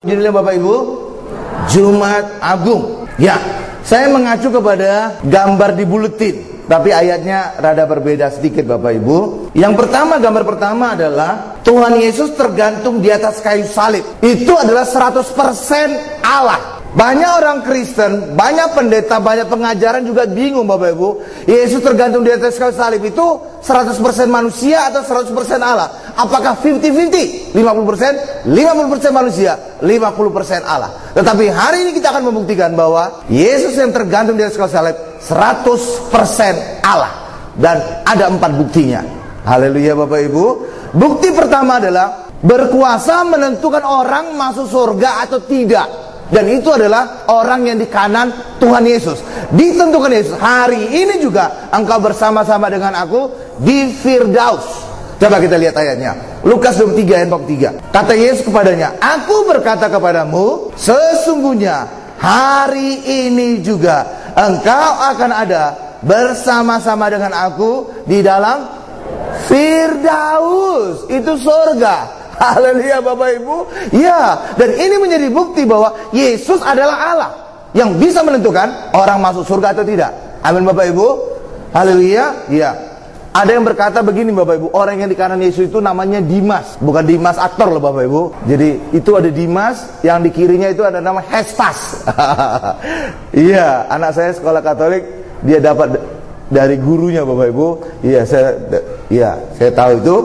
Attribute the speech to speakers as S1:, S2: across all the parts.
S1: Judulnya Bapak Ibu, Jumat Agung. Ya, saya mengacu kepada gambar di buletin, tapi ayatnya rada berbeda sedikit Bapak Ibu. Yang pertama, gambar pertama adalah Tuhan Yesus tergantung di atas kayu salib. Itu adalah 100% Allah. Banyak orang Kristen, banyak pendeta, banyak pengajaran juga bingung Bapak Ibu. Yesus tergantung di atas kayu salib itu 100% manusia atau 100% Allah? Apakah 50-50? 50% manusia, 50% Allah. Tetapi hari ini kita akan membuktikan bahwa Yesus yang tergantung di atas kayu salib 100% Allah. Dan ada 4 buktinya. Haleluya Bapak Ibu. Bukti pertama adalah berkuasa menentukan orang masuk surga atau tidak. Dan itu adalah orang yang di kanan Tuhan Yesus. Ditentukan Yesus. Hari ini juga engkau bersama-sama dengan aku di Firdaus. Coba kita lihat ayatnya. Lukas 23 ayat 43. Kata Yesus kepadanya, aku berkata kepadamu, sesungguhnya hari ini juga engkau akan ada bersama-sama dengan aku di dalam Firdaus. Itu surga. Haleluya Bapak Ibu. Ya, dan ini menjadi bukti bahwa Yesus adalah Allah yang bisa menentukan orang masuk surga atau tidak. Amin Bapak Ibu. Haleluya. Ya. Ada yang berkata begini Bapak Ibu, orang yang di kanan Yesus itu namanya Dimas. Bukan Dimas aktor loh Bapak Ibu. Jadi itu ada Dimas, yang di kirinya itu ada nama Hestas. Iya, anak saya sekolah Katolik, dia dapat dari gurunya Bapak Ibu. Iya, saya tahu itu.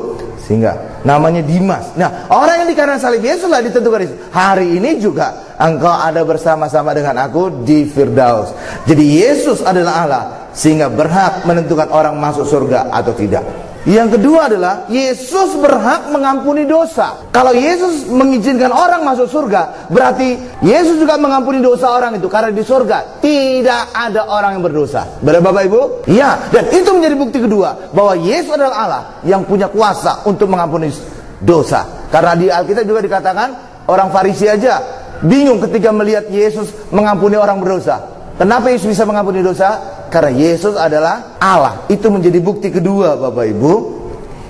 S1: Sehingga namanya Dimas. Nah, orang yang di kanan salib Yesus lah ditentukan Yesus. Hari ini juga engkau ada bersama-sama dengan aku di Firdaus. Jadi Yesus adalah Allah sehingga berhak menentukan orang masuk surga atau tidak. Yang kedua adalah Yesus berhak mengampuni dosa. Kalau Yesus mengizinkan orang masuk surga, berarti Yesus juga mengampuni dosa orang itu. Karena di surga tidak ada orang yang berdosa. Benar Bapak Ibu? Ya, dan itu menjadi bukti kedua bahwa Yesus adalah Allah yang punya kuasa untuk mengampuni dosa. Karena di Alkitab juga dikatakan orang Farisi aja bingung ketika melihat Yesus mengampuni orang berdosa. Kenapa Yesus bisa mengampuni dosa? Karena Yesus adalah Allah. Itu menjadi bukti kedua Bapak Ibu.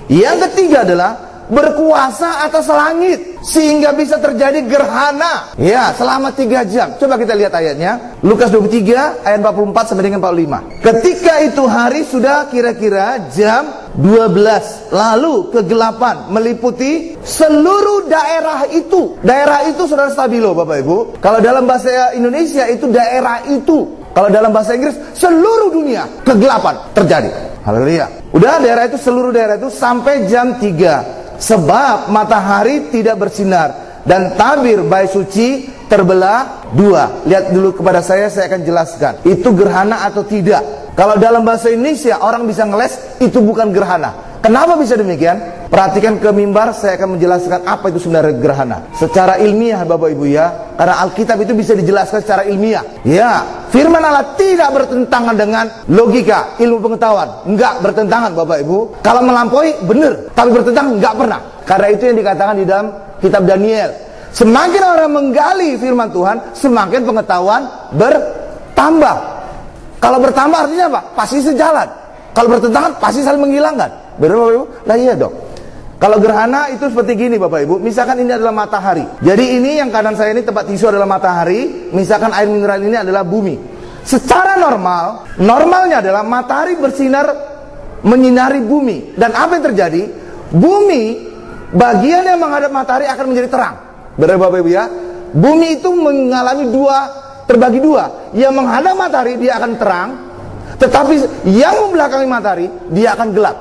S1: Yang ketiga adalah berkuasa atas langit sehingga bisa terjadi gerhana. Ya, selama 3 jam. Coba kita lihat ayatnya. Lukas 23 ayat 44 sampai dengan 45. Ketika itu hari sudah kira-kira jam 12. Lalu kegelapan meliputi seluruh daerah itu. Daerah itu saudara stabilo Bapak Ibu. Kalau dalam bahasa Indonesia itu daerah itu. Kalau dalam bahasa Inggris seluruh dunia kegelapan terjadi. Haleluya. Udah daerah itu, seluruh daerah itu sampai jam 3. Sebab matahari tidak bersinar dan tabir bait suci terbelah 2. Lihat dulu kepada saya akan jelaskan. Itu gerhana atau tidak. Kalau dalam bahasa Indonesia orang bisa ngeles, itu bukan gerhana. Kenapa bisa demikian? Perhatikan ke mimbar, saya akan menjelaskan apa itu sebenarnya gerhana secara ilmiah Bapak Ibu ya. Karena Alkitab itu bisa dijelaskan secara ilmiah. Ya, firman Allah tidak bertentangan dengan logika, ilmu pengetahuan. Enggak bertentangan Bapak Ibu. Kalau melampaui benar, tapi bertentangan enggak pernah. Karena itu yang dikatakan di dalam kitab Daniel. Semakin orang menggali firman Tuhan, semakin pengetahuan bertambah. Kalau bertambah artinya apa? Pasti sejalan. Kalau bertentangan pasti saling menghilangkan. Benar Bapak Ibu? Nah iya dong. Kalau gerhana itu seperti gini Bapak Ibu. Misalkan ini adalah matahari. Jadi ini yang kanan saya ini tempat tisu adalah matahari. Misalkan air mineral ini adalah bumi. Secara normalnya adalah matahari bersinar menyinari bumi. Dan apa yang terjadi? Bumi, bagian yang menghadap matahari akan menjadi terang. Benar Bapak Ibu ya? Bumi itu mengalami terbagi dua. Yang menghadap matahari dia akan terang. Tetapi yang membelakangi matahari dia akan gelap.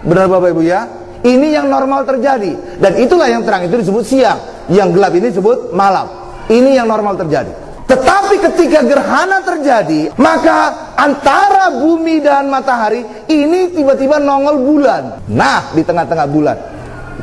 S1: Benar Bapak Ibu ya? Ini yang normal terjadi. Dan itulah yang terang itu disebut siang. Yang gelap ini disebut malam. Ini yang normal terjadi. Tetapi ketika gerhana terjadi, maka antara bumi dan matahari ini tiba-tiba nongol bulan. Nah, di tengah-tengah bulan.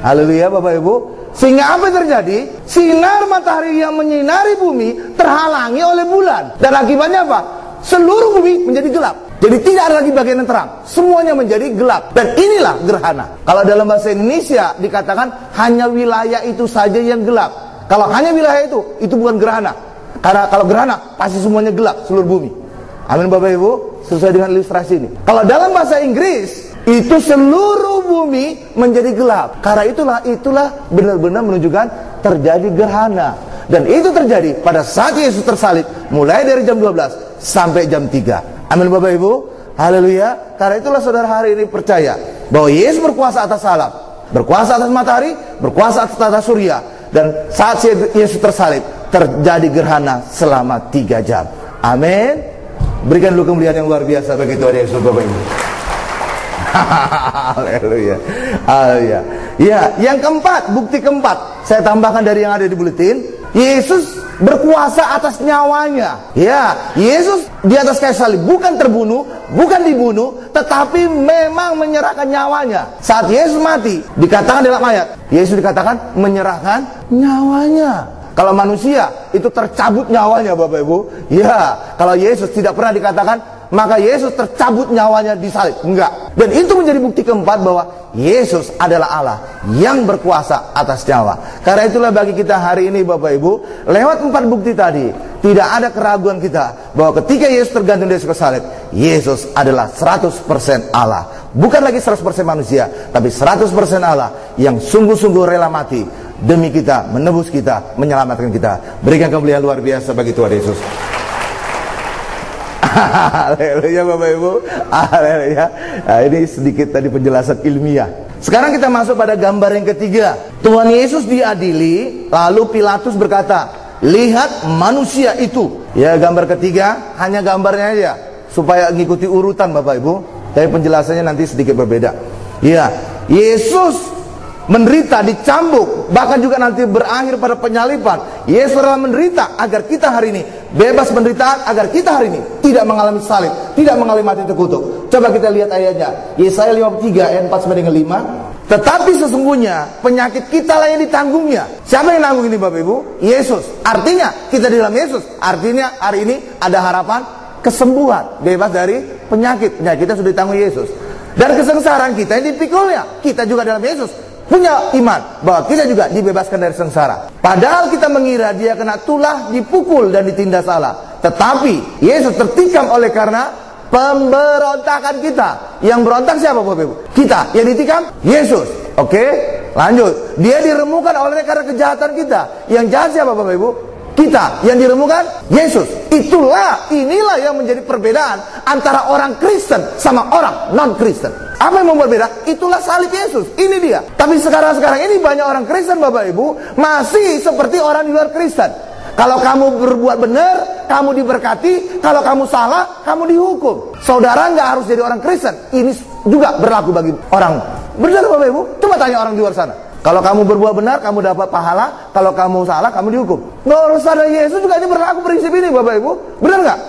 S1: Haleluya Bapak Ibu. Sehingga apa yang terjadi? Sinar matahari yang menyinari bumi terhalangi oleh bulan. Dan akibatnya apa? Seluruh bumi menjadi gelap. Jadi tidak ada lagi bagian yang terang. Semuanya menjadi gelap. Dan inilah gerhana. Kalau dalam bahasa Indonesia dikatakan hanya wilayah itu saja yang gelap. Kalau hanya wilayah itu bukan gerhana. Karena kalau gerhana pasti semuanya gelap seluruh bumi. Amin Bapak Ibu. Sesuai dengan ilustrasi ini. Kalau dalam bahasa Inggris itu seluruh bumi menjadi gelap. Karena itulah benar-benar menunjukkan terjadi gerhana. Dan itu terjadi pada saat Yesus tersalib, mulai dari jam 12 sampai jam 3. Amin Bapak Ibu. Haleluya. Karena itulah saudara hari ini percaya bahwa Yesus berkuasa atas alam, berkuasa atas matahari, berkuasa atas tata surya. Dan saat Yesus tersalib, terjadi gerhana selama 3 jam. Amin. Berikan dulu kemuliaan yang luar biasa bagi Tuhan Yesus Bapak Ibu. Haleluya. Haleluya. Ya, yang keempat, bukti keempat, saya tambahkan dari yang ada di buletin. Yesus berkuasa atas nyawanya. Ya, Yesus di atas kayu salib bukan terbunuh, bukan dibunuh, tetapi memang menyerahkan nyawanya. Saat Yesus mati, dikatakan dalam ayat, Yesus dikatakan menyerahkan nyawanya. Kalau manusia itu tercabut nyawanya Bapak Ibu. Ya, kalau Yesus tidak pernah dikatakan maka Yesus tercabut nyawanya di salib. Enggak. Dan itu menjadi bukti keempat bahwa Yesus adalah Allah yang berkuasa atas nyawa. Karena itulah bagi kita hari ini Bapak Ibu, lewat 4 bukti tadi, tidak ada keraguan kita bahwa ketika Yesus tergantung di atas salib, Yesus adalah 100% Allah. Bukan lagi 100% manusia, tapi 100% Allah yang sungguh-sungguh rela mati demi kita, menebus kita, menyelamatkan kita. Berikan kemuliaan luar biasa bagi Tuhan Yesus. Haleluya Bapak Ibu. Haleluya. Nah, ini sedikit tadi penjelasan ilmiah. Sekarang kita masuk pada gambar yang ketiga. Tuhan Yesus diadili, lalu Pilatus berkata, lihat manusia itu. Ya, gambar ketiga hanya gambarnya aja supaya ngikuti urutan Bapak Ibu. Tapi penjelasannya nanti sedikit berbeda. Ya, Yesus menderita, dicambuk, bahkan juga nanti berakhir pada penyaliban. Yesus rela menderita agar kita hari ini bebas penderitaan, agar kita hari ini tidak mengalami salib, tidak mengalami mati terkutuk. Coba kita lihat ayatnya. Yesaya 53 ayat 4 sampai dengan 5. Tetapi sesungguhnya penyakit kita lah yang ditanggungnya. Siapa yang nanggung ini Bapak Ibu? Yesus. Artinya kita di dalam Yesus. Artinya hari ini ada harapan kesembuhan, bebas dari penyakit. Penyakitnya sudah ditanggung Yesus. Dan kesengsaraan kita yang dipikulnya, kita juga dalam Yesus punya iman bahwa kita juga dibebaskan dari sengsara. Padahal kita mengira dia kena tulah, dipukul dan ditindas Allah. Tetapi Yesus tertikam oleh karena pemberontakan kita. Yang berontak siapa Bapak Ibu? Kita. Yang ditikam Yesus. Oke, lanjut. Dia diremukkan oleh karena kejahatan kita. Yang jahat siapa Bapak Ibu? Kita. Yang diremukkan Yesus. Inilah yang menjadi perbedaan antara orang Kristen sama orang non-Kristen. Apa yang membuat beda? Itulah salib Yesus. Ini dia. Tapi sekarang ini banyak orang Kristen Bapak Ibu masih seperti orang di luar Kristen. Kalau kamu berbuat benar, kamu diberkati. Kalau kamu salah, kamu dihukum. Saudara nggak harus jadi orang Kristen. Ini juga berlaku bagi orang benar Bapak Ibu. Coba tanya orang di luar sana. Kalau kamu berbuat benar, kamu dapat pahala. Kalau kamu salah, kamu dihukum. Nggak harus ada Yesus juga ini berlaku prinsip ini Bapak Ibu. Benar nggak?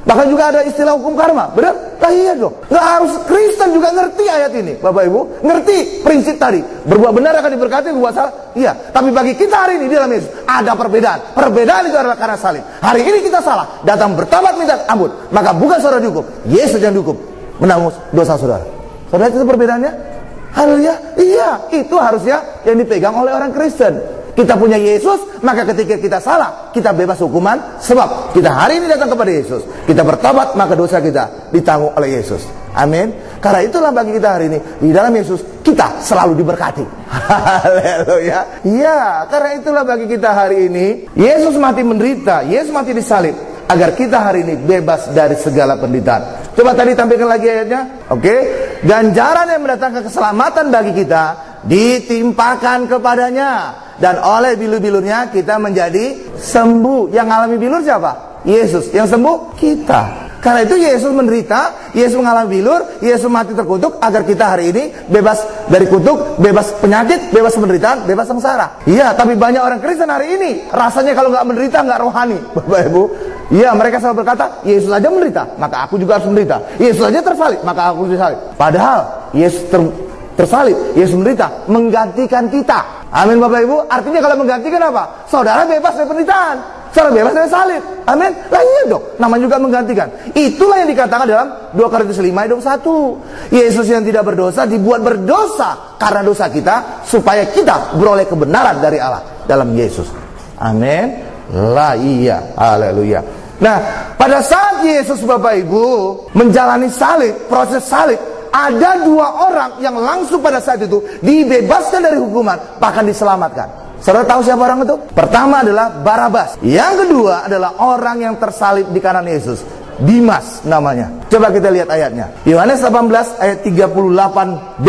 S1: Bahkan juga ada istilah hukum karma. Benar? Lah iya dong. Nggak harus Kristen juga ngerti ayat ini Bapak Ibu. Ngerti prinsip tadi. Berbuat benar akan diberkati, berbuat salah. Iya. Tapi bagi kita hari ini di dalam Yesus ada perbedaan. Perbedaan itu adalah karena salib. Hari ini kita salah, datang bertobat minta ampun. Maka bukan saudara dihukum, Yesus yang dihukum, menanggung dosa saudara. Saudara itu perbedaannya? Haleluya. Iya, itu harusnya yang dipegang oleh orang Kristen. Kita punya Yesus, maka ketika kita salah, kita bebas hukuman. Sebab kita hari ini datang kepada Yesus, kita bertobat, maka dosa kita ditanggung oleh Yesus. Amin. Karena itulah bagi kita hari ini, di dalam Yesus kita selalu diberkati. Haleluya. Iya, karena itulah bagi kita hari ini, Yesus mati menderita, Yesus mati disalib, agar kita hari ini bebas dari segala penderitaan. Coba tadi tampilkan lagi ayatnya. Oke. Ganjaran yang mendatangkan keselamatan bagi kita ditimpakan kepadanya, dan oleh bilur-bilurnya kita menjadi sembuh. Yang alami bilur siapa? Yesus. Yang sembuh kita. Karena itu Yesus menderita, Yesus mengalami bilur, Yesus mati terkutuk agar kita hari ini bebas dari kutuk, bebas penyakit, bebas penderitaan, bebas sengsara. Iya, tapi banyak orang Kristen hari ini rasanya kalau nggak menderita nggak rohani, Bapak Ibu. Iya, mereka selalu berkata, Yesus saja menderita, maka aku juga harus menderita. Yesus saja tersalib, maka aku disalib. Padahal Yesus tersalib, Yesus menderita, menggantikan kita. Amin Bapak Ibu. Artinya kalau menggantikan apa? Saudara bebas dari penderitaan, saudara bebas dari salib. Amin. Lah iya dong, namanya juga menggantikan. Itulah yang dikatakan dalam 2 Korintus 5 ayat 21. Yesus yang tidak berdosa dibuat berdosa karena dosa kita, supaya kita beroleh kebenaran dari Allah dalam Yesus. Amin. Lah iya. Haleluya. Nah, pada saat Yesus Bapak Ibu menjalani salib, proses salib, ada 2 orang yang langsung pada saat itu dibebaskan dari hukuman, bahkan diselamatkan. Saudara tahu siapa orang itu? Pertama adalah Barabas. Yang kedua adalah orang yang tersalib di kanan Yesus, Dimas namanya. Coba kita lihat ayatnya. Yohanes 18 ayat 38b.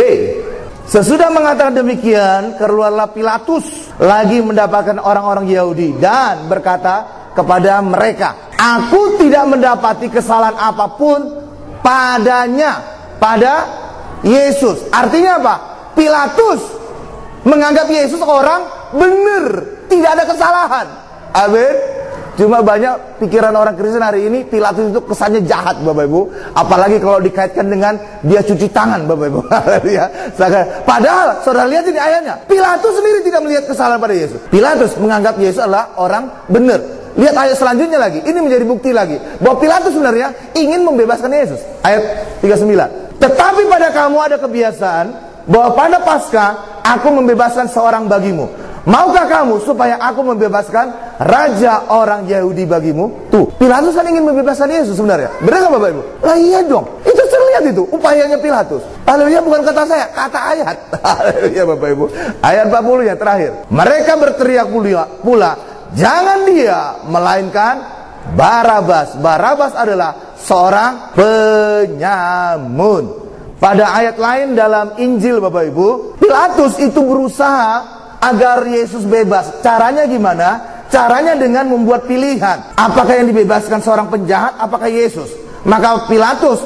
S1: Sesudah mengatakan demikian, keluarlah Pilatus lagi mendapatkan orang-orang Yahudi dan berkata kepada mereka, aku tidak mendapati kesalahan apapun padanya, pada Yesus. Artinya apa? Pilatus menganggap Yesus orang benar, tidak ada kesalahan. Amin. Cuma banyak pikiran orang Kristen hari ini, Pilatus itu kesannya jahat, Bapak Ibu. Apalagi kalau dikaitkan dengan dia cuci tangan, Bapak Ibu. Padahal, saudara lihat ini ayatnya, Pilatus sendiri tidak melihat kesalahan pada Yesus. Pilatus menganggap Yesus adalah orang benar. Lihat ayat selanjutnya lagi, ini menjadi bukti lagi bahwa Pilatus sebenarnya ingin membebaskan Yesus. Ayat 39. Tetapi pada kamu ada kebiasaan bahwa pada Paskah aku membebaskan seorang bagimu. Maukah kamu supaya aku membebaskan raja orang Yahudi bagimu? Tuh, Pilatus kan ingin membebaskan Yesus sebenarnya. Benar nggak Bapak Ibu? Lah iya dong. Itu terlihat itu upayanya Pilatus. Haleluya, bukan kata saya, kata ayat. Haleluya Bapak Ibu. Ayat 40 yang terakhir. Mereka berteriak pula, jangan dia, melainkan Barabas. Barabas adalah seorang penyamun. Pada ayat lain dalam Injil Bapak Ibu, Pilatus itu berusaha agar Yesus bebas. Caranya gimana? Caranya dengan membuat pilihan. Apakah yang dibebaskan seorang penjahat, apakah Yesus? Maka Pilatus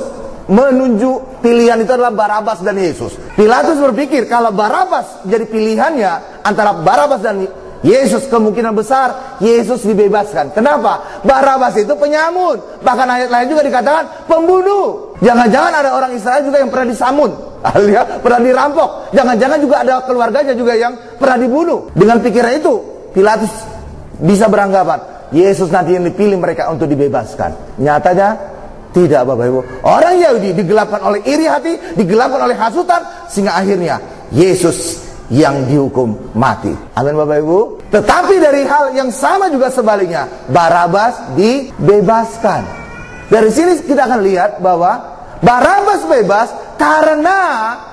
S1: menunjuk pilihan itu adalah Barabas dan Yesus. Pilatus berpikir kalau Barabas jadi pilihannya antara Barabas dan Yesus, kemungkinan besar Yesus dibebaskan. Kenapa? Barabas itu penyamun. Bahkan ayat lain juga dikatakan pembunuh. Jangan-jangan ada orang Israel juga yang pernah disamun, pernah dirampok. Jangan-jangan juga ada keluarganya juga yang pernah dibunuh. Dengan pikiran itu, Pilatus bisa beranggapan Yesus nanti yang dipilih mereka untuk dibebaskan. Nyatanya tidak, Bapak Ibu. Orang Yahudi digelapkan oleh iri hati, digelapkan oleh hasutan, sehingga akhirnya Yesus yang dihukum mati. Amin Bapak Ibu. Tetapi dari hal yang sama juga sebaliknya, Barabas dibebaskan. Dari sini kita akan lihat bahwa Barabas bebas karena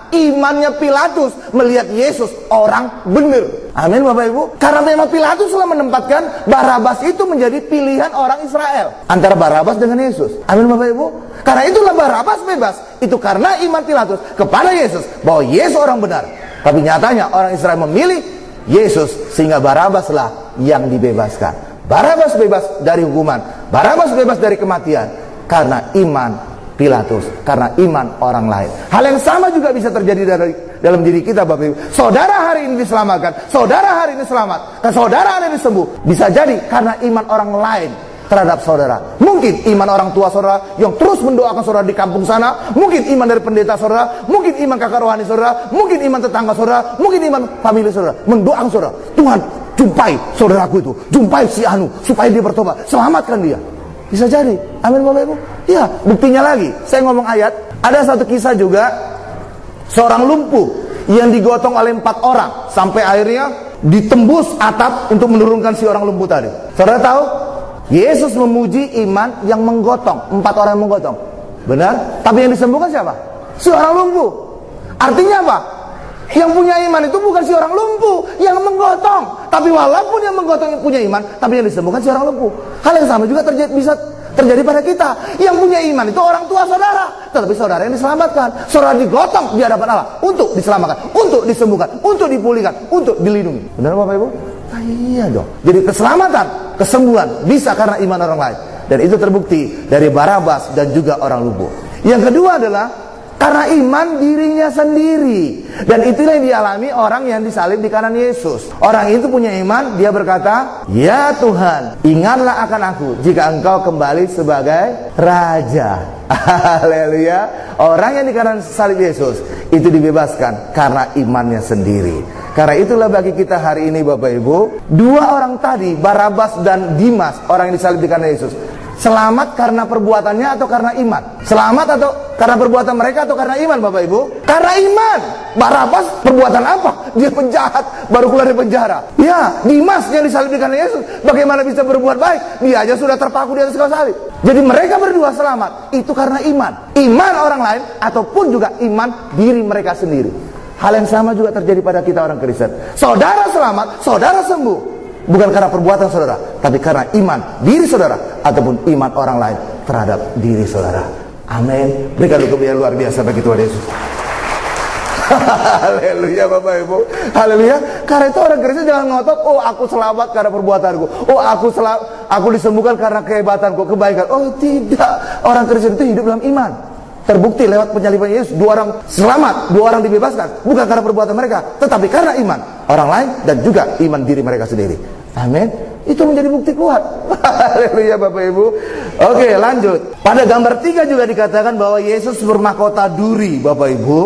S1: imannya Pilatus melihat Yesus orang benar. Amin Bapak Ibu. Karena memang Pilatus telah menempatkan Barabas itu menjadi pilihan orang Israel antara Barabas dengan Yesus. Amin Bapak Ibu. Karena itulah Barabas bebas. Itu karena iman Pilatus kepada Yesus bahwa Yesus orang benar. Tapi nyatanya orang Israel memilih Yesus, sehingga Barabaslah yang dibebaskan. Barabas bebas dari hukuman, Barabas bebas dari kematian karena iman Pilatus, karena iman orang lain. Hal yang sama juga bisa terjadi dalam diri kita Bapak Ibu. Saudara hari ini diselamatkan, saudara hari ini selamat, saudara hari ini sembuh, bisa jadi karena iman orang lain terhadap saudara. Mungkin iman orang tua saudara yang terus mendoakan saudara di kampung sana, mungkin iman dari pendeta saudara, mungkin iman kakak rohani saudara, mungkin iman tetangga saudara, mungkin iman famili saudara, mendoakan saudara, Tuhan jumpai saudaraku itu, jumpai si Anu supaya dia bertobat, selamatkan dia. Bisa jadi. Amin Bapak Ibu. Ya, buktinya lagi, saya ngomong ayat, ada satu kisah juga, seorang lumpuh yang digotong oleh 4 orang sampai akhirnya ditembus atap untuk menurunkan si orang lumpuh tadi. Saudara tahu, Yesus memuji iman yang menggotong, 4 orang yang menggotong. Benar? Tapi yang disembuhkan siapa? Si orang lumpuh. Artinya apa? Yang punya iman itu bukan si orang lumpuh, yang menggotong. Tapi walaupun yang menggotong yang punya iman, tapi yang disembuhkan si orang lumpuh. Hal yang sama juga bisa terjadi pada kita. Yang punya iman itu orang tua saudara, tetapi saudara yang diselamatkan. Saudara digotong di hadapan Allah untuk diselamatkan, untuk disembuhkan, untuk dipulihkan, untuk dilindungi. Benar Bapak Ibu? Nah, iya dong. Jadi keselamatan, kesembuhan bisa karena iman orang lain. Dan itu terbukti dari Barabas dan juga orang lumpuh. Yang kedua adalah karena iman dirinya sendiri. Dan itulah yang dialami orang yang disalib di kanan Yesus. Orang itu punya iman, dia berkata, ya Tuhan, ingatlah akan aku jika engkau kembali sebagai Raja. Haleluya. Orang yang di kanan salib Yesus itu dibebaskan karena imannya sendiri. Karena itulah bagi kita hari ini Bapak Ibu, 2 orang tadi, Barabas dan Dimas, orang yang disalib di kanan Yesus, selamat karena perbuatannya atau karena iman? Selamat atau karena perbuatan mereka atau karena iman Bapak Ibu? Karena iman. Barabas perbuatan apa? Dia penjahat, baru keluar dari penjara. Ya, Dimas yang disalib di kanan Yesus, bagaimana bisa berbuat baik? Dia aja sudah terpaku di atas kayu salib. Jadi mereka berdua selamat, itu karena iman. Iman orang lain ataupun juga iman diri mereka sendiri. Hal yang sama juga terjadi pada kita orang Kristen. Saudara selamat, saudara sembuh, bukan karena perbuatan saudara, tapi karena iman diri saudara ataupun iman orang lain terhadap diri saudara. Amin. Berikan kemuliaan luar biasa bagi Tuhan Yesus. Haleluya Bapak Ibu. Haleluya. Karena itu orang Kristen jangan ngotot, oh aku selamat karena perbuatanku, oh aku disembuhkan karena kehebatanku, kebaikan. Oh tidak. Orang Kristen itu hidup dalam iman. Terbukti lewat penyaliban Yesus, 2 orang selamat, 2 orang dibebaskan, bukan karena perbuatan mereka, tetapi karena iman orang lain dan juga iman diri mereka sendiri. Amin. Itu menjadi bukti kuat. Haleluya Bapak Ibu. Oke, lanjut. Pada gambar 3 juga dikatakan bahwa Yesus bermahkota duri, Bapak Ibu.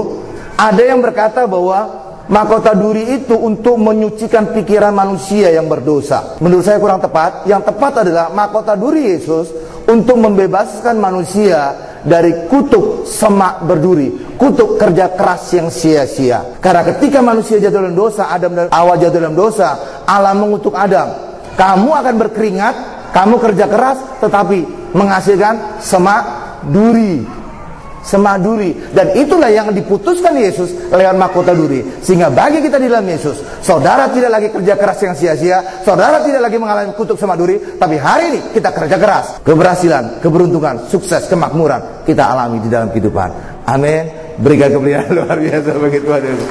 S1: Ada yang berkata bahwa mahkota duri itu untuk menyucikan pikiran manusia yang berdosa. Menurut saya kurang tepat. Yang tepat adalah mahkota duri Yesus untuk membebaskan manusia dari kutuk semak berduri, kutuk kerja keras yang sia-sia. Karena ketika manusia jatuh dalam dosa, Adam dan Hawa jatuh dalam dosa, Allah mengutuk Adam. Kamu akan berkeringat, kamu kerja keras, tetapi menghasilkan semak duri. Semak duri. Dan itulah yang diputuskan Yesus lewat mahkota duri. Sehingga bagi kita di dalam Yesus, saudara tidak lagi kerja keras yang sia-sia, saudara tidak lagi mengalami kutuk semak duri, tapi hari ini kita kerja keras. Keberhasilan, keberuntungan, sukses, kemakmuran kita alami di dalam kehidupan. Amin. Berikan kemuliaan luar biasa bagi Tuhan Yesus.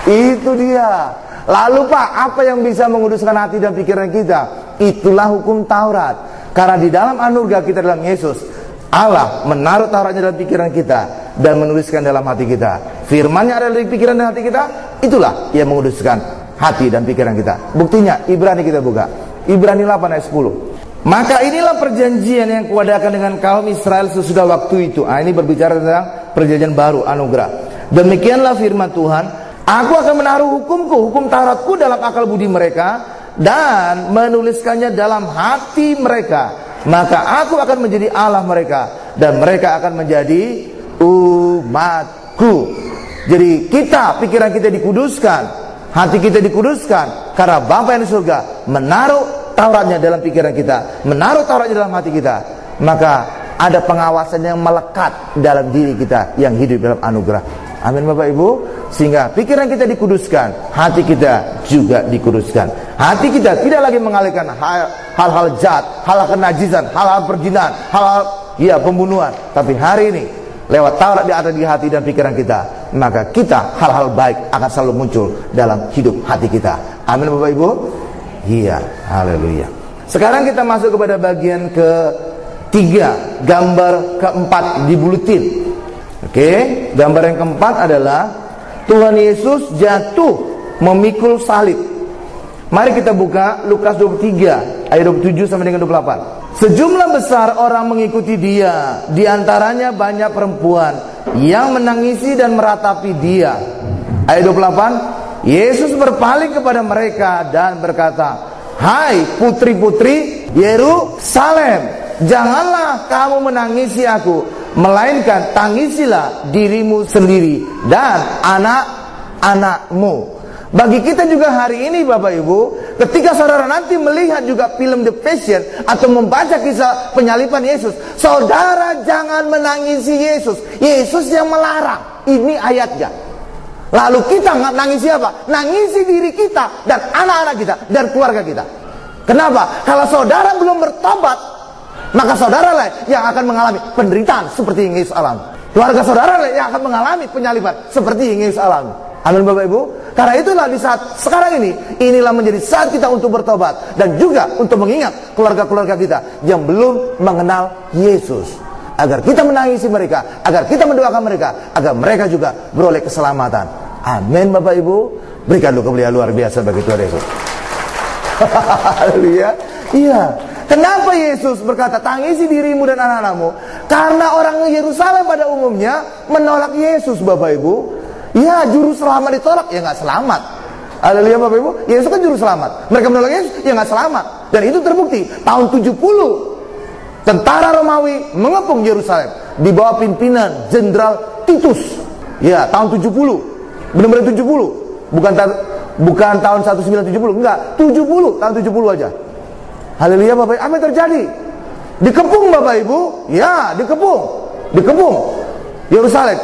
S1: Itu dia. Lalu Pak, apa yang bisa menguduskan hati dan pikiran kita? Itulah hukum Taurat. Karena di dalam anugerah kita dalam Yesus, Allah menaruh Tauratnya dalam pikiran kita dan menuliskan dalam hati kita. Firman-Nya ada di pikiran dan hati kita. Itulah yang menguduskan hati dan pikiran kita. Buktinya Ibrani kita buka. Ibrani 8 ayat 10. Maka inilah perjanjian yang kuadakan dengan kaum Israel sesudah waktu itu. Ini berbicara tentang perjanjian baru, anugerah. Demikianlah firman Tuhan, aku akan menaruh hukumku, hukum Tauratku dalam akal budi mereka dan menuliskannya dalam hati mereka. Maka aku akan menjadi Allah mereka dan mereka akan menjadi umatku. Jadi pikiran kita dikuduskan, hati kita dikuduskan karena Bapa yang di surga menaruh Tauratnya dalam pikiran kita, menaruh Tauratnya dalam hati kita. Maka ada pengawasan yang melekat dalam diri kita yang hidup dalam anugerah. Amin Bapak Ibu. Sehingga pikiran kita dikuduskan, hati kita juga dikuduskan. Hati kita tidak lagi mengalihkan hal-hal jahat, hal-hal kenajisan, hal-hal perjinahan, hal-hal pembunuhan. Tapi hari ini lewat Taurat di atas di hati dan pikiran kita, maka kita hal-hal baik akan selalu muncul dalam hidup hati kita. Amin Bapak Ibu. Iya, haleluya. Sekarang kita masuk kepada bagian ketiga, gambar keempat di buletin. Oke, gambar yang keempat adalah Tuhan Yesus jatuh memikul salib. Mari kita buka Lukas 23 ayat 27 sampai dengan 28. Sejumlah besar orang mengikuti dia, di antaranya banyak perempuan yang menangisi dan meratapi dia. Ayat 28, Yesus berpaling kepada mereka dan berkata, hai putri-putri Yerusalem, janganlah kamu menangisi aku, melainkan tangisilah dirimu sendiri dan anak-anakmu. Bagi kita juga hari ini Bapak Ibu, ketika saudara nanti melihat juga film The Passion atau membaca kisah penyaliban Yesus, saudara jangan menangisi Yesus. Yesus yang melarang. Ini ayatnya. Lalu kita nggak nangisi apa? Nangisi diri kita dan anak-anak kita dan keluarga kita. Kenapa? Kalau saudara belum bertobat, maka saudara lah yang akan mengalami penderitaan seperti yang Yesus alami. Keluarga saudara lah yang akan mengalami penyaliban seperti yang Yesus alami. Amin Bapak Ibu. Karena itulah di saat sekarang ini, inilah menjadi saat kita untuk bertobat dan juga untuk mengingat keluarga-keluarga kita yang belum mengenal Yesus, agar kita menangisi mereka, agar kita mendoakan mereka, agar mereka juga beroleh keselamatan. Amin Bapak Ibu. Berikan kemuliaan luar biasa bagi Tuhan Yesus. Haleluya. Iya. Kenapa Yesus berkata tangisi dirimu dan anak-anakmu? Karena orang Yerusalem pada umumnya menolak Yesus Bapak Ibu. Ya, juru selamat ditolak, ya nggak selamat. Haleluya Bapak Ibu. Yesus kan juru selamat. Mereka menolak Yesus, ya nggak selamat. Dan itu terbukti tahun 70 tentara Romawi mengepung Yerusalem di bawah pimpinan Jenderal Titus. Ya, tahun 70. Benar-benar 70. Bukan tahun 1970, enggak, 70, tahun 70 aja. Haleluya Bapak Ibu. Apa yang terjadi? Dikepung Bapak Ibu. Ya, dikepung Yerusalem.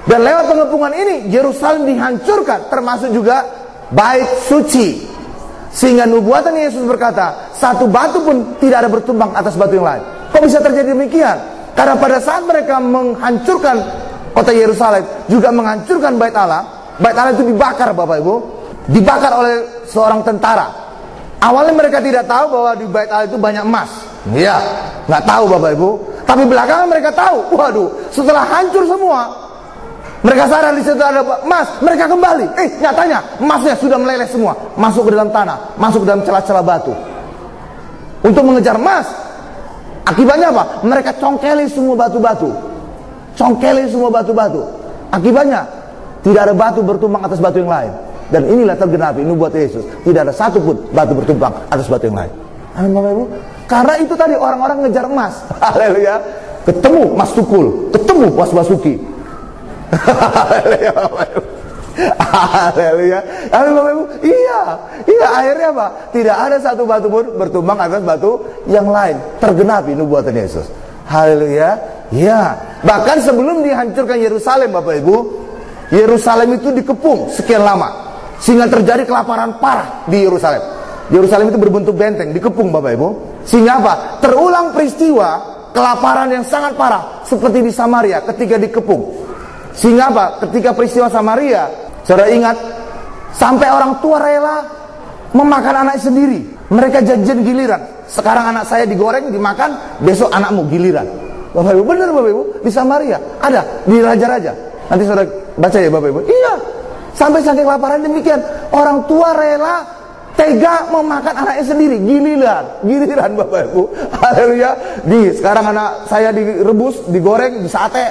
S1: Dan lewat pengepungan ini Yerusalem dihancurkan, termasuk juga bait suci. Sehingga nubuatan Yesus berkata, satu batu pun tidak ada bertumbang atas batu yang lain. Kok bisa terjadi demikian? Karena pada saat mereka menghancurkan kota Yerusalem, juga menghancurkan bait Allah itu dibakar, Bapak Ibu. Dibakar oleh seorang tentara. Awalnya mereka tidak tahu bahwa di bait Allah itu banyak emas. Iya, nggak tahu Bapak Ibu. Tapi belakangan mereka tahu. Waduh, setelah hancur semua, mereka sadar di situ ada emas, mereka kembali. Nyatanya emasnya sudah meleleh semua, masuk ke dalam tanah, masuk ke dalam celah-celah batu. Untuk mengejar emas, akibatnya apa? Mereka congkelin semua batu-batu. Congkelin semua batu-batu. Akibatnya tidak ada batu bertumbang atas batu yang lain. Dan inilah tergenapi nubuat Yesus. Tidak ada satu pun batu bertumbang atas batu yang lain. Amin Bapak Ibu. Karena itu tadi orang-orang ngejar emas. Haleluya. Ketemu emas tukul, ketemu was-wasuki. Haleluya Bapak Ibu. Haleluya. Amin Bapak Ibu. Iya, akhirnya apa? Tidak ada satu batu pun bertumbang atas batu yang lain. Tergenapi nubuatan Yesus. Haleluya. Ya, bahkan sebelum dihancurkan Yerusalem Bapak Ibu, Yerusalem itu dikepung sekian lama, sehingga terjadi kelaparan parah di Yerusalem. Yerusalem itu berbentuk benteng, dikepung Bapak Ibu. Sehingga apa? Terulang peristiwa kelaparan yang sangat parah seperti di Samaria ketika dikepung. Sehingga apa? Ketika peristiwa Samaria, saudara ingat, sampai orang tua rela memakan anaknya sendiri. Mereka janjian giliran. Sekarang anak saya digoreng, dimakan, besok anakmu giliran. Bapak Ibu, benar Bapak Ibu, di Samaria ada, di raja-raja. Nanti saudara baca ya Bapak Ibu. Iya, sampai saking kelaparan demikian, orang tua rela tega memakan anaknya sendiri, giliran Bapak Ibu. Haleluya. Sekarang anak saya direbus, digoreng, disate,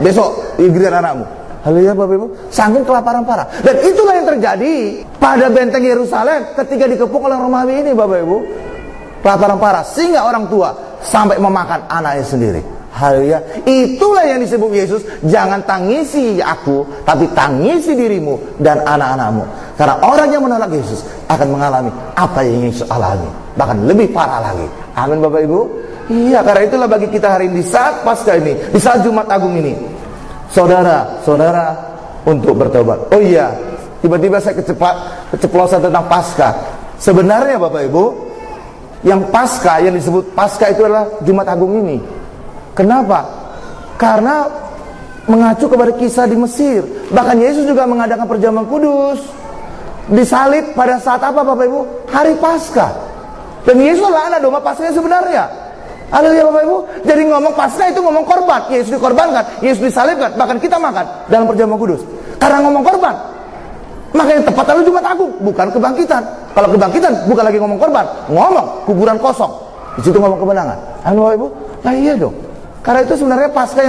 S1: besok giliran anakmu. Haleluya Bapak Ibu. Saking kelaparan parah. Dan itulah yang terjadi pada benteng Yerusalem ketika dikepung oleh Romawi ini Bapak Ibu. Kelaparan parah sehingga orang tua sampai memakan anaknya sendiri. Haleluya. Itulah yang disebut Yesus, jangan tangisi aku, tapi tangisi dirimu dan anak-anakmu. Karena orang yang menolak Yesus akan mengalami apa yang Yesus alami, bahkan lebih parah lagi. Amin Bapak Ibu. Iya, karena itulah bagi kita hari ini, di saat Paskah ini, di saat Jumat Agung ini, saudara untuk bertobat. Oh iya, tiba-tiba saya keceplosan tentang Paskah. Sebenarnya Bapak Ibu, yang Paskah, yang disebut Paskah itu adalah Jumat Agung ini. Kenapa? Karena mengacu kepada kisah di Mesir. Bahkan Yesus juga mengadakan perjamuan kudus, disalib pada saat apa Bapak Ibu? Hari Paskah. Dan Yesus adalah anak domba Paskah yang sebenarnya. Haleluya Bapak Ibu. Jadi ngomong Paskah itu ngomong korban. Yesus dikorbankan, Yesus disalibkan, bahkan kita makan dalam perjamuan kudus. Karena ngomong korban, maka yang tepat adalah Jumat Agung, bukan kebangkitan. Kalau kebangkitan bukan lagi ngomong korban, ngomong kuburan kosong. Di situ ngomong kemenangan. Amin Bapak Ibu. Nah iya dong. Karena itu sebenarnya Paskah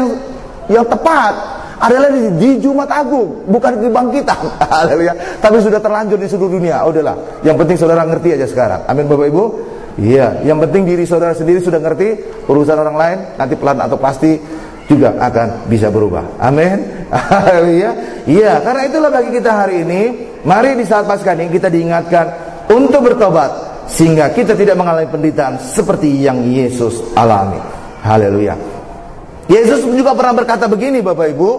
S1: yang tepat adalah di Jumat Agung, bukan kebangkitan. Haleluya. Tapi sudah terlanjur di seluruh dunia. Udahlah. Yang penting saudara ngerti aja sekarang. Amin Bapak Ibu. Iya. Yang penting diri saudara sendiri sudah ngerti. Urusan orang lain nanti pelan atau pasti juga akan bisa berubah. Amin. Haleluya. Iya. Karena itulah bagi kita hari ini, mari di saat Paskah ini kita diingatkan untuk bertobat, sehingga kita tidak mengalami penderitaan seperti yang Yesus alami. Haleluya. Yesus juga pernah berkata begini Bapak Ibu,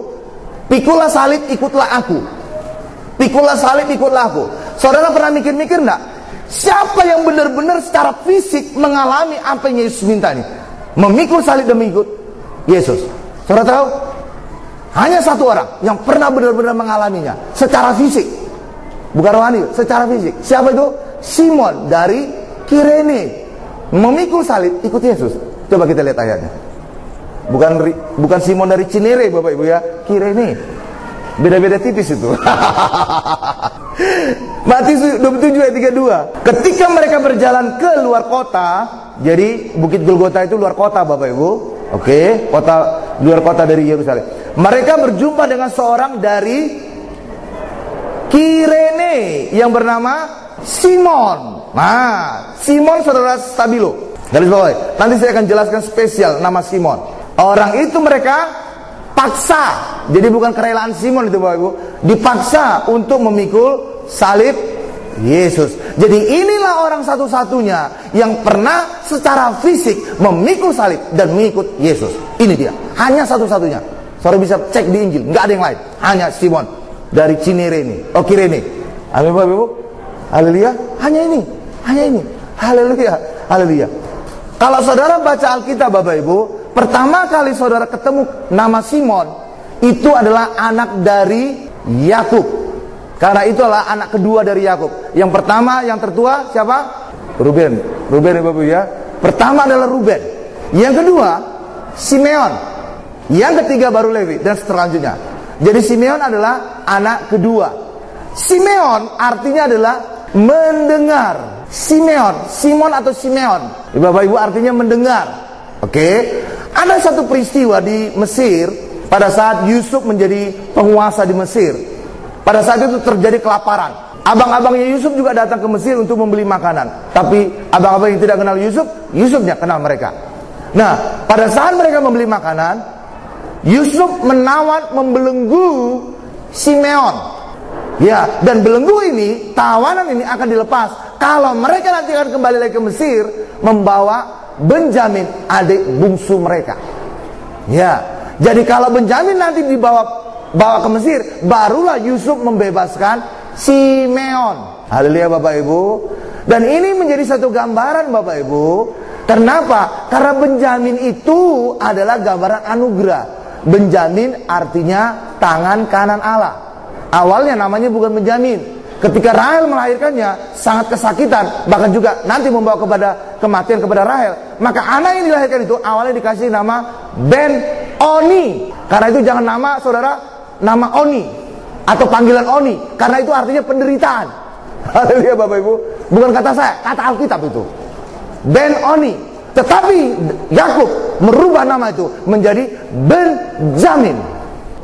S1: pikulah salib, ikutlah aku. Pikulah salib, ikutlah aku. Saudara pernah mikir-mikir enggak? Siapa yang benar-benar secara fisik mengalami apa yang Yesus minta ini? Memikul salib dan mengikut Yesus. Saudara tahu? Hanya satu orang yang pernah benar-benar mengalaminya secara fisik. Bukan rohani, secara fisik. Siapa itu? Simon dari Kirene. Memikul salib, ikut Yesus. Coba kita lihat ayatnya. Bukan Simon dari Cinere Bapak Ibu ya, Kirene. Beda-beda tipis itu. Matius 27 ayat 32. Ketika mereka berjalan ke luar kota, jadi Bukit Golgota itu luar kota Bapak Ibu. Oke, luar kota dari Yerusalem. Mereka berjumpa dengan seorang dari Kirene yang bernama Simon. Nah, Simon saudara stabilo. Garis bawah. Nanti saya akan jelaskan spesial nama Simon. Orang itu mereka paksa. Jadi bukan kerelaan Simon itu Bapak Ibu, dipaksa untuk memikul salib Yesus. Jadi inilah orang satu-satunya yang pernah secara fisik memikul salib dan mengikut Yesus. Ini dia, hanya satu-satunya. Saudara bisa cek di Injil, nggak ada yang lain, hanya Simon dari Cirene, Kirene. Amin Bapak Ibu. Haleluya. Hanya ini. Haleluya. Haleluya. Kalau saudara baca Alkitab Bapak Ibu, pertama kali saudara ketemu nama Simon, itu adalah anak dari Yakub. Karena itulah anak kedua dari Yakub. Yang pertama, yang tertua siapa? Ruben ya Bapak Ibu ya. Pertama adalah Ruben. Yang kedua Simeon. Yang ketiga baru Lewi dan seterusnya. Jadi Simeon adalah anak kedua. Simeon artinya adalah mendengar. Simon atau Simeon, Bapak Ibu, artinya mendengar. Oke. Ada satu peristiwa di Mesir pada saat Yusuf menjadi penguasa di Mesir. Pada saat itu terjadi kelaparan. Abang-abangnya Yusuf juga datang ke Mesir untuk membeli makanan. Tapi abang-abang yang tidak kenal Yusuf, Yusufnya kenal mereka. Nah, pada saat mereka membeli makanan, Yusuf membelenggu Simeon. Ya, dan belenggu ini, tawanan ini akan dilepas kalau mereka nanti akan kembali lagi ke Mesir membawa Benjamin, adik bungsu mereka. Ya, jadi kalau Benjamin nanti bawa ke Mesir, barulah Yusuf membebaskan Simeon. Haleluya Bapak Ibu. Dan ini menjadi satu gambaran Bapak Ibu. Kenapa? Karena Benjamin itu adalah gambaran anugerah. Benjamin artinya tangan kanan Allah. Awalnya namanya bukan Benjamin. Ketika Rahel melahirkannya sangat kesakitan, bahkan juga nanti membawa kepada kematian kepada Rahel. Maka anak yang dilahirkan itu awalnya dikasih nama Ben-Oni. Karena itu jangan nama saudara nama Oni atau panggilan Oni, karena itu artinya penderitaan. Haleluya Bapak Ibu. Bukan kata saya, kata Alkitab itu. Ben-Oni. Tetapi Yakub merubah nama itu menjadi Benjamin.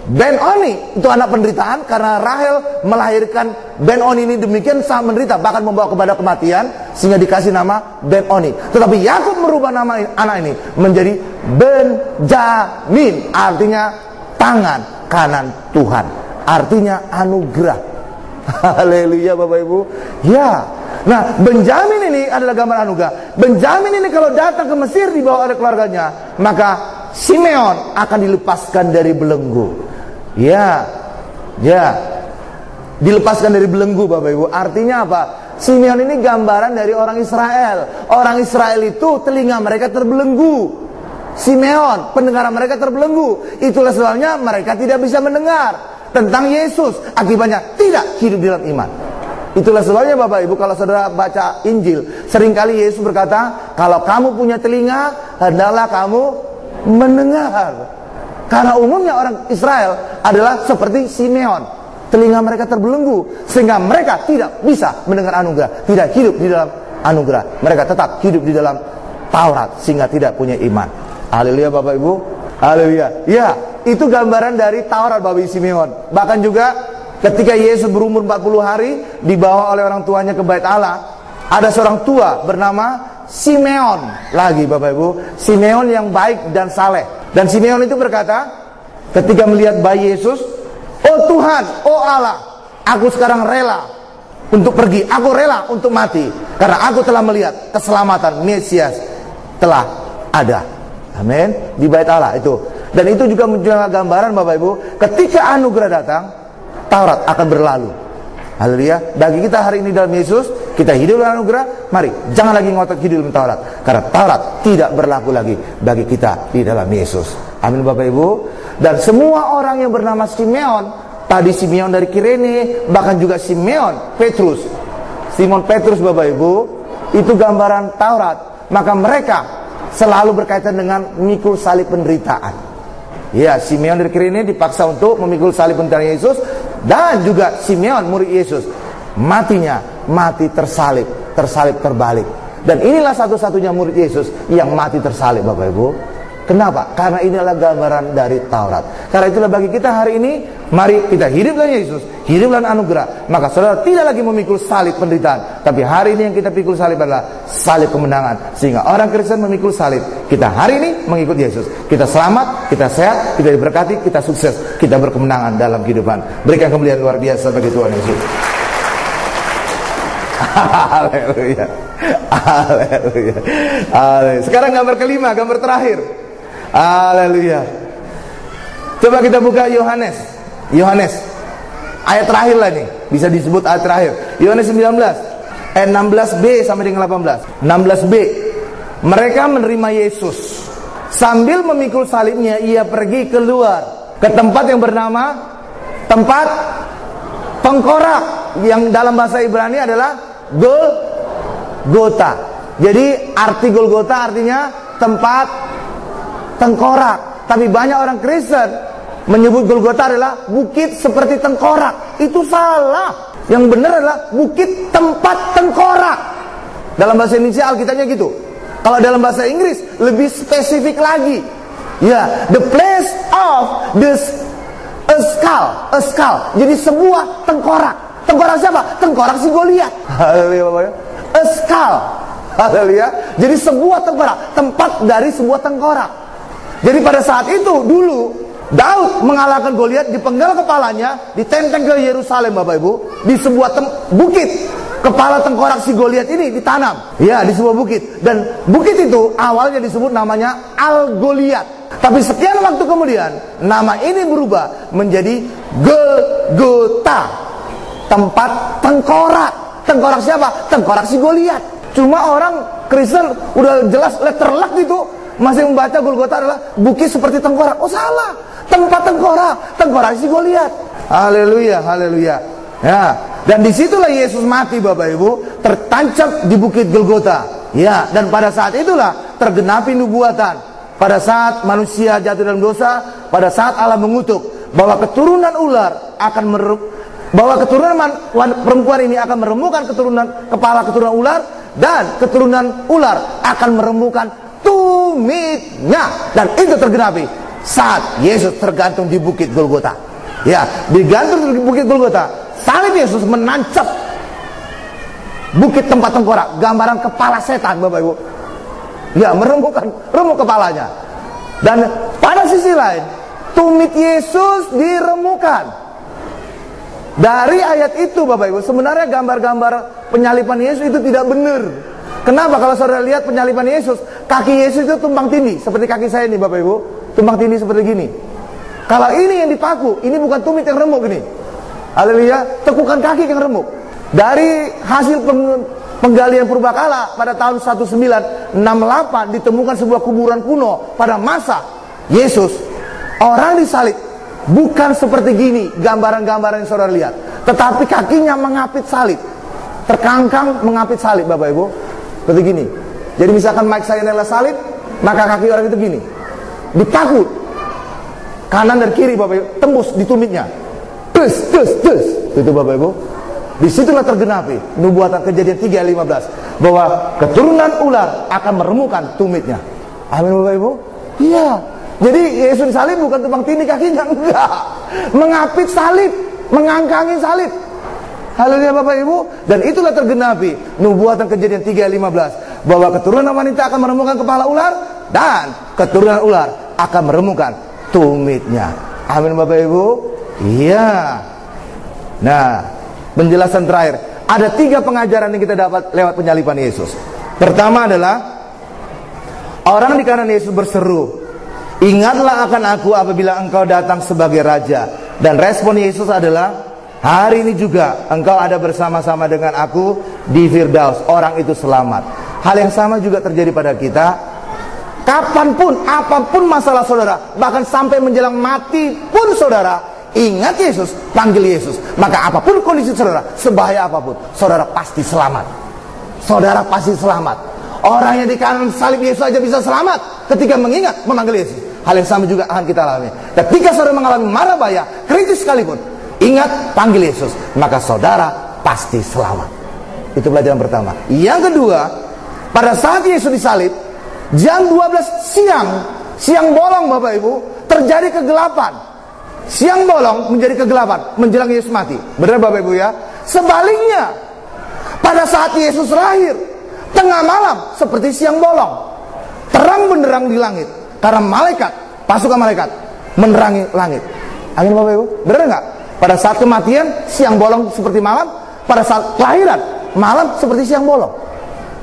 S1: Ben-Oni itu anak penderitaan karena Rahel melahirkan Ben-Oni ini demikian sangat menderita, bahkan membawa kepada kematian, sehingga dikasih nama Ben-Oni. Tetapi Yakub merubah nama anak ini menjadi Benjamin, artinya tangan kanan Tuhan, artinya anugerah. Haleluya Bapak Ibu. Ya. Nah, Benjamin ini adalah gambar anugerah. Benjamin ini kalau datang ke Mesir dibawa oleh keluarganya, maka Simeon akan dilepaskan dari belenggu. Ya, dilepaskan dari belenggu Bapak Ibu. Artinya apa? Simeon ini gambaran dari orang Israel. Orang Israel itu telinga mereka terbelenggu. Simeon, pendengaran mereka terbelenggu. Itulah sebabnya mereka tidak bisa mendengar tentang Yesus. Akibatnya tidak hidup di dalam iman. Itulah sebabnya Bapak Ibu, kalau saudara baca Injil, seringkali Yesus berkata, kalau kamu punya telinga, hendaklah kamu mendengar. Karena umumnya orang Israel adalah seperti Simeon, telinga mereka terbelenggu, sehingga mereka tidak bisa mendengar anugerah, tidak hidup di dalam anugerah. Mereka tetap hidup di dalam Taurat, sehingga tidak punya iman. Haleluya Bapak Ibu. Haleluya. Ya, itu gambaran dari Taurat Bapak Simeon. Bahkan juga ketika Yesus berumur 40 hari dibawa oleh orang tuanya ke Bait Allah, ada seorang tua bernama Simeon lagi Bapak Ibu. Simeon yang baik dan saleh. Dan Simeon itu berkata ketika melihat bayi Yesus, "Oh Tuhan, oh Allah, aku sekarang rela untuk pergi, aku rela untuk mati, karena aku telah melihat keselamatan Mesias telah ada." Amin. Di Bait Allah itu. Dan itu juga menjadi gambaran Bapak Ibu, ketika anugerah datang, Taurat akan berlalu. Haleluya. Bagi kita hari ini dalam Yesus, kita hidup dalam anugerah. Mari, jangan lagi ngotot hidup dalam Taurat, karena Taurat tidak berlaku lagi bagi kita di dalam Yesus. Amin Bapak Ibu. Dan semua orang yang bernama Simeon, tadi Simeon dari Kirene, bahkan juga Simeon Petrus, Simon Petrus Bapak Ibu, itu gambaran Taurat. Maka mereka selalu berkaitan dengan memikul salib penderitaan. Ya, Simeon dari Kirene dipaksa untuk memikul salib penderitaan Yesus. Dan juga Simeon murid Yesus, matinya mati tersalib terbalik. Dan inilah satu-satunya murid Yesus yang mati tersalib Bapak Ibu. Kenapa? Karena inilah gambaran dari Taurat. Karena itulah bagi kita hari ini, mari kita hidup dalam Yesus, hidup dalam anugerah. Maka saudara tidak lagi memikul salib penderitaan, tapi hari ini yang kita pikul salib adalah salib kemenangan. Sehingga orang Kristen memikul salib. Kita hari ini mengikut Yesus. Kita selamat, kita sehat, kita diberkati, kita sukses, kita berkemenangan dalam kehidupan. Berikan kemuliaan luar biasa bagi Tuhan Yesus. Haleluya. Haleluya. Haleluya. Sekarang gambar kelima, gambar terakhir. Haleluya. Coba kita buka Yohanes. Yohanes. Ayat terakhir lah nih. Bisa disebut ayat terakhir. Yohanes 19. Ayat 16b sampai dengan 18. 16b. Mereka menerima Yesus. Sambil memikul salibnya, ia pergi keluar ke tempat yang bernama tempat tengkorak, yang dalam bahasa Ibrani adalah Golgota. Jadi arti Golgota artinya tempat tengkorak. Tapi banyak orang Kristen menyebut Golgota adalah bukit seperti tengkorak. Itu salah. Yang benar adalah bukit tempat tengkorak. Dalam bahasa Indonesia Alkitabnya gitu. Kalau dalam bahasa Inggris lebih spesifik lagi. Ya, the place of the a skull. Jadi sebuah tengkorak. Tengkorak siapa? Tengkorak si Goliat. Haleluya Bapak ya. A skull. Haleluya. Jadi sebuah tengkorak, tempat dari sebuah tengkorak. Jadi pada saat itu dulu Daud mengalahkan Goliat, dipenggal kepalanya, ditenteng ke Yerusalem Bapak Ibu, di sebuah bukit. Kepala tengkorak si Goliat ini ditanam, ya, di sebuah bukit. Dan bukit itu awalnya disebut namanya Al-Goliat. Tapi sekian waktu kemudian nama ini berubah menjadi Golgota, tempat tengkorak. Tengkorak siapa? Tengkorak si Goliat. Cuma orang Kristen udah jelas letter luck gitu, masih membaca Golgota adalah bukit seperti tengkorak. Oh salah, tempat tengkorak, tengkorak si Goliat. Haleluya, haleluya. Ya, dan disitulah Yesus mati Bapak Ibu, tertancap di bukit Golgota. Ya, dan pada saat itulah tergenapi nubuatan. Pada saat manusia jatuh dalam dosa, pada saat Allah mengutuk bahwa keturunan ular akan bahwa keturunan perempuan ini akan meremukkan kepala keturunan ular, dan keturunan ular akan meremukkan tumitnya. Dan itu tergenapi saat Yesus tergantung di bukit Golgota. Ya, digantung di bukit Golgota. Salib Yesus menancap bukit tempat tengkorak, gambaran kepala setan Bapak Ibu. Ya, remuk kepalanya. Dan pada sisi lain, tumit Yesus diremukkan. Dari ayat itu Bapak Ibu, sebenarnya gambar-gambar penyaliban Yesus itu tidak benar. Kenapa? Kalau saudara lihat penyaliban Yesus, kaki Yesus itu tumpang tindih, seperti kaki saya ini Bapak Ibu, tumpang tindih seperti gini. Kalau ini yang dipaku, ini bukan tumit yang remuk ini. Haleluya, tekukan kaki yang remuk. Dari hasil penggalian purbakala pada tahun 1968 ditemukan sebuah kuburan kuno pada masa Yesus. Orang disalib bukan seperti gini gambaran-gambaran yang saudara lihat, tetapi kakinya mengapit salib, terkangkang mengapit salib Bapak Ibu, seperti gini. Jadi misalkan mic saya adalah salib, maka kaki orang itu gini, dipaku kanan dan kiri Bapak Ibu, tembus di tumitnya. Tus. Itu Bapak Ibu. Disitulah tergenapi nubuatan Kejadian 3:15 bahwa keturunan ular akan meremukkan tumitnya. Amin Bapak Ibu. Iya. Jadi Yesus disalib bukan tumpang tindih kakinya, enggak. Mengapit salib, mengangkangi salib. Haleluya Bapak Ibu. Dan itulah tergenapi nubuatan Kejadian 3:15 bahwa keturunan wanita akan meremukkan kepala ular, dan keturunan ular akan meremukkan tumitnya. Amin Bapak Ibu. Iya. Nah, penjelasan terakhir, ada 3 pengajaran yang kita dapat lewat penyaliban Yesus. Pertama adalah orang di kanan Yesus berseru, "Ingatlah akan aku apabila engkau datang sebagai raja." Dan respon Yesus adalah, "Hari ini juga engkau ada bersama-sama dengan aku di Firdaus." Orang itu selamat. Hal yang sama juga terjadi pada kita. Kapanpun, apapun masalah saudara, bahkan sampai menjelang mati pun saudara, ingat Yesus, panggil Yesus. Maka apapun kondisi saudara, sebahaya apapun, saudara pasti selamat. Saudara pasti selamat. Orang yang di kanan salib Yesus aja bisa selamat ketika mengingat, memanggil Yesus. Hal yang sama juga akan kita alami. Ketika saudara mengalami mara bahaya, kritis sekalipun, ingat, panggil Yesus, maka saudara pasti selamat. Itu pelajaran pertama. Yang kedua, pada saat Yesus disalib, jam 12 siang bolong Bapak Ibu, terjadi kegelapan. Siang bolong menjadi kegelapan menjelang Yesus mati. Benar Bapak Ibu ya? Sebaliknya, pada saat Yesus lahir, tengah malam seperti siang bolong, terang benderang di langit, karena pasukan malaikat menerangi langit. Amin Bapak Ibu. Benar nggak? Pada saat kematian siang bolong seperti malam, pada saat kelahiran malam seperti siang bolong.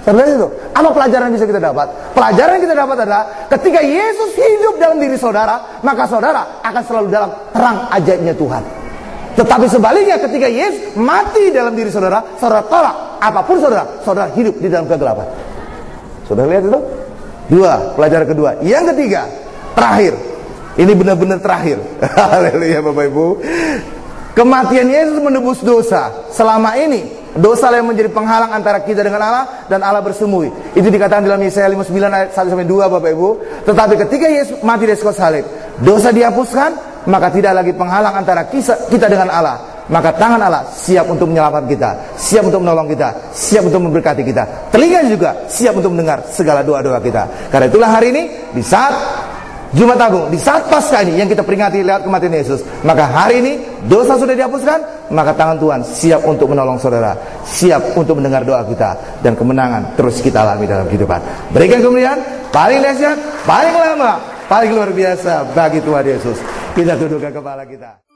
S1: Terlihat itu. Apa pelajaran yang bisa kita dapat? Pelajaran yang kita dapat adalah ketika Yesus hidup dalam diri saudara, maka saudara akan selalu dalam terang ajaibnya Tuhan. Tetapi sebaliknya ketika Yesus mati dalam diri saudara, saudara tolak apapun saudara hidup di dalam kegelapan. Saudara lihat itu? Dua, pelajaran kedua. Yang ketiga, terakhir. Ini benar-benar terakhir. Haleluya Bapak Ibu. Kematian Yesus menebus dosa. Selama ini dosa yang menjadi penghalang antara kita dengan Allah dan Allah bersembunyi. Itu dikatakan dalam Yesaya 59 ayat 1-2 Bapak Ibu. Tetapi ketika Yesus mati di kayu salib, dosa dihapuskan, maka tidak lagi penghalang antara kita dengan Allah. Maka tangan Allah siap untuk menyelamatkan kita, siap untuk menolong kita, siap untuk memberkati kita. Telinga juga siap untuk mendengar segala doa-doa kita. Karena itulah hari ini di saat Jumat Agung, di saat Paskah ini yang kita peringati lewat kematian Yesus, maka hari ini dosa sudah dihapuskan, maka tangan Tuhan siap untuk menolong saudara, siap untuk mendengar doa kita, dan kemenangan terus kita alami dalam kehidupan. Berikan kemuliaan paling dahsyat, paling lama, paling luar biasa bagi Tuhan Yesus. Kita tundukkan kepala kita.